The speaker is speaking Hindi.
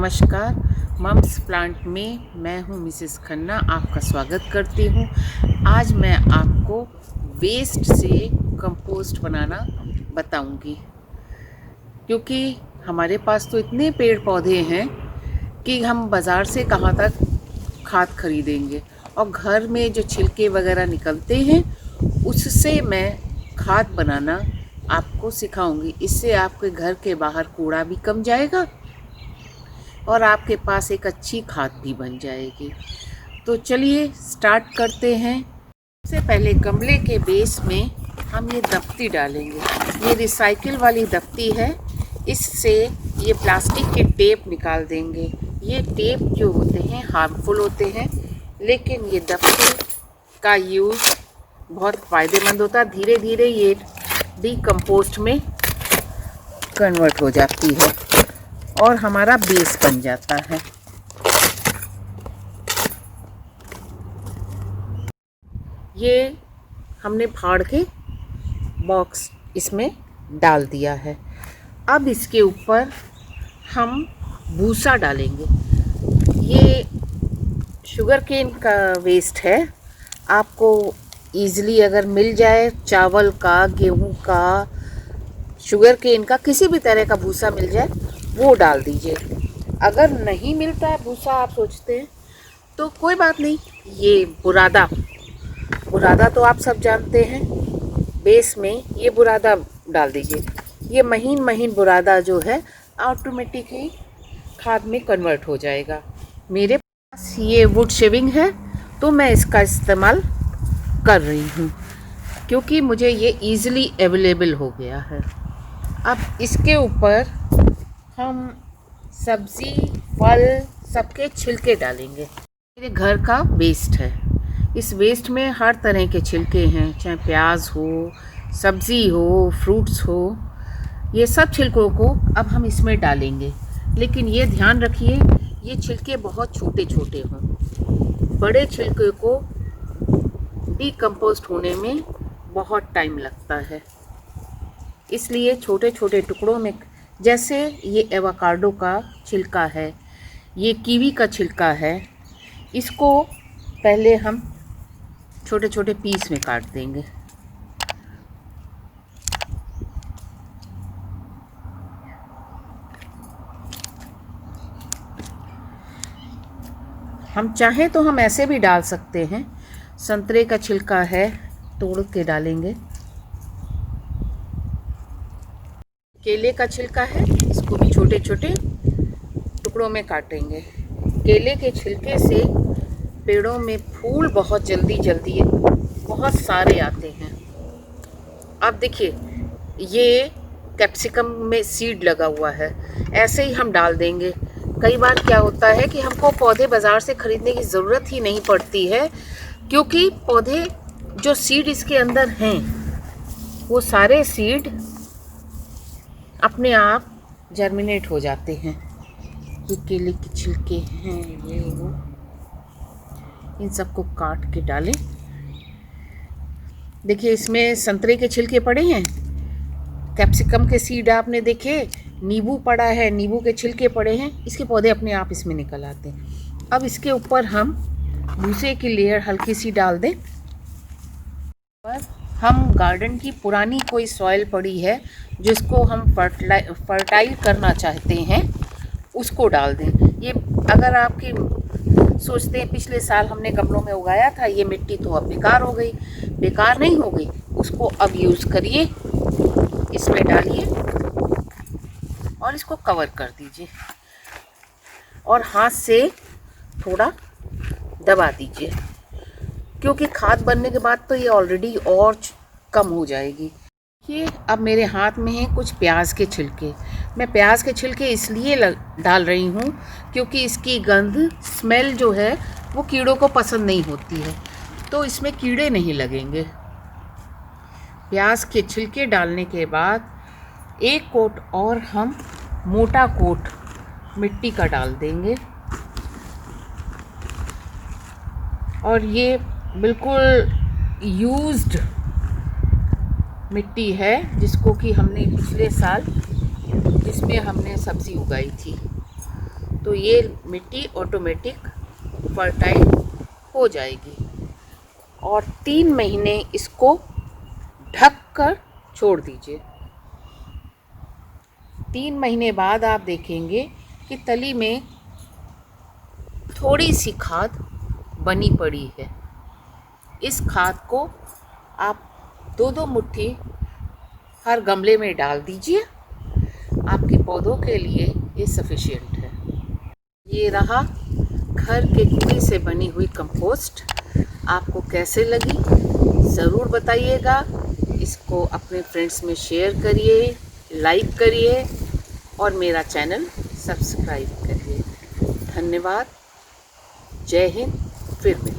नमस्कार। मम्स प्लांट में मैं हूँ मिसेस खन्ना, आपका स्वागत करती हूँ। आज मैं आपको वेस्ट से कंपोस्ट बनाना बताऊँगी, क्योंकि हमारे पास तो इतने पेड़ पौधे हैं कि हम बाज़ार से कहाँ तक खाद खरीदेंगे, और घर में जो छिलके वगैरह निकलते हैं उससे मैं खाद बनाना आपको सिखाऊंगी। इससे आपके घर के बाहर कूड़ा भी कम जाएगा और आपके पास एक अच्छी खाद भी बन जाएगी। तो चलिए स्टार्ट करते हैं। सबसे पहले गमले के बेस में हम ये दफ्ती डालेंगे। ये रिसाइकिल वाली दफ्ती है, इससे ये प्लास्टिक के टेप निकाल देंगे। ये टेप जो होते हैं हार्मफुल होते हैं, लेकिन ये दफ्ती का यूज़ बहुत फ़ायदेमंद होता है। धीरे धीरे ये डीकम्पोस्ट में कन्वर्ट हो जाती है और हमारा बेस बन जाता है। ये हमने फाड़ के बॉक्स इसमें डाल दिया है। अब इसके ऊपर हम भूसा डालेंगे। ये शुगर केन का वेस्ट है, आपको ईज़िली अगर मिल जाए, चावल का, गेहूं का, शुगर केन का, किसी भी तरह का भूसा मिल जाए वो डाल दीजिए। अगर नहीं मिलता है भूसा, आप सोचते हैं, तो कोई बात नहीं। ये बुरादा तो आप सब जानते हैं, बेस में ये बुरादा डाल दीजिए। ये महीन महीन बुरादा जो है ऑटोमेटिकली खाद में कन्वर्ट हो जाएगा। मेरे पास ये वुड शेविंग है तो मैं इसका इस्तेमाल कर रही हूँ, क्योंकि मुझे ये ईज़िली अवेलेबल हो गया है। अब इसके ऊपर हम सब्ज़ी, फल, सबके छिलके डालेंगे। मेरे घर का वेस्ट है, इस वेस्ट में हर तरह के छिलके हैं, चाहे प्याज हो, सब्ज़ी हो, फ्रूट्स हो। ये सब छिलकों को अब हम इसमें डालेंगे, लेकिन ये ध्यान रखिए ये छिलके बहुत छोटे छोटे हों। बड़े छिलके को डीकम्पोस्ट होने में बहुत टाइम लगता है, इसलिए छोटे छोटे टुकड़ों में, जैसे ये एवोकाडो का छिलका है, ये कीवी का छिलका है, इसको पहले हम छोटे छोटे पीस में काट देंगे। हम चाहें तो हम ऐसे भी डाल सकते हैं। संतरे का छिलका है, तोड़ के डालेंगे। केले का छिलका है, इसको भी छोटे छोटे टुकड़ों में काटेंगे। केले के छिलके से पेड़ों में फूल बहुत जल्दी बहुत सारे आते हैं। अब देखिए ये कैप्सिकम में सीड लगा हुआ है, ऐसे ही हम डाल देंगे। कई बार क्या होता है कि हमको पौधे बाज़ार से ख़रीदने की ज़रूरत ही नहीं पड़ती है, क्योंकि पौधे जो सीड इसके अंदर हैं वो सारे सीड अपने आप जर्मिनेट हो जाते हैं। ये केले के छिलके हैं, ये वो, इन सबको काट के डालें। देखिए इसमें संतरे के छिलके पड़े हैं, कैप्सिकम के सीड आपने देखे, नींबू पड़ा है, नींबू के छिलके पड़े हैं, इसके पौधे अपने आप इसमें निकल आते हैं। अब इसके ऊपर हम भूसे की लेयर हल्की सी डाल दें। पर हम गार्डन की पुरानी कोई सॉइल पड़ी है जिसको हम फर्टाइल करना चाहते हैं, उसको डाल दें। ये अगर आपकी सोचते हैं पिछले साल हमने गमलों में उगाया था, ये मिट्टी तो अब बेकार हो गई, बेकार नहीं हो गई, उसको अब यूज़ करिए, इसमें डालिए और इसको कवर कर दीजिए और हाथ से थोड़ा दबा दीजिए, क्योंकि खाद बनने के बाद तो ये ऑलरेडी और कम हो जाएगी। ये अब मेरे हाथ में है कुछ प्याज के छिलके। मैं प्याज के छिलके इसलिए डाल रही हूँ क्योंकि इसकी गंध, स्मेल जो है वो कीड़ों को पसंद नहीं होती है, तो इसमें कीड़े नहीं लगेंगे। प्याज के छिलके डालने के बाद एक कोट और हम मोटा कोट मिट्टी का डाल देंगे, और ये बिल्कुल यूज्ड मिट्टी है जिसको कि हमने पिछले साल जिसमें हमने सब्ज़ी उगाई थी, तो ये मिट्टी ऑटोमेटिक फर्टाइल हो जाएगी। और 3 महीने इसको ढक कर छोड़ दीजिए। 3 महीने बाद आप देखेंगे कि तली में थोड़ी सी खाद बनी पड़ी है। इस खाद को आप 2-2 मुट्ठी हर गमले में डाल दीजिए। आपके पौधों के लिए ये सफिशिएंट है। ये रहा घर के कूड़े से बनी हुई कंपोस्ट। आपको कैसे लगी ज़रूर बताइएगा। इसको अपने फ्रेंड्स में शेयर करिए, लाइक करिए और मेरा चैनल सब्सक्राइब करिए। धन्यवाद। जय हिंद। फिर मिलेंगे।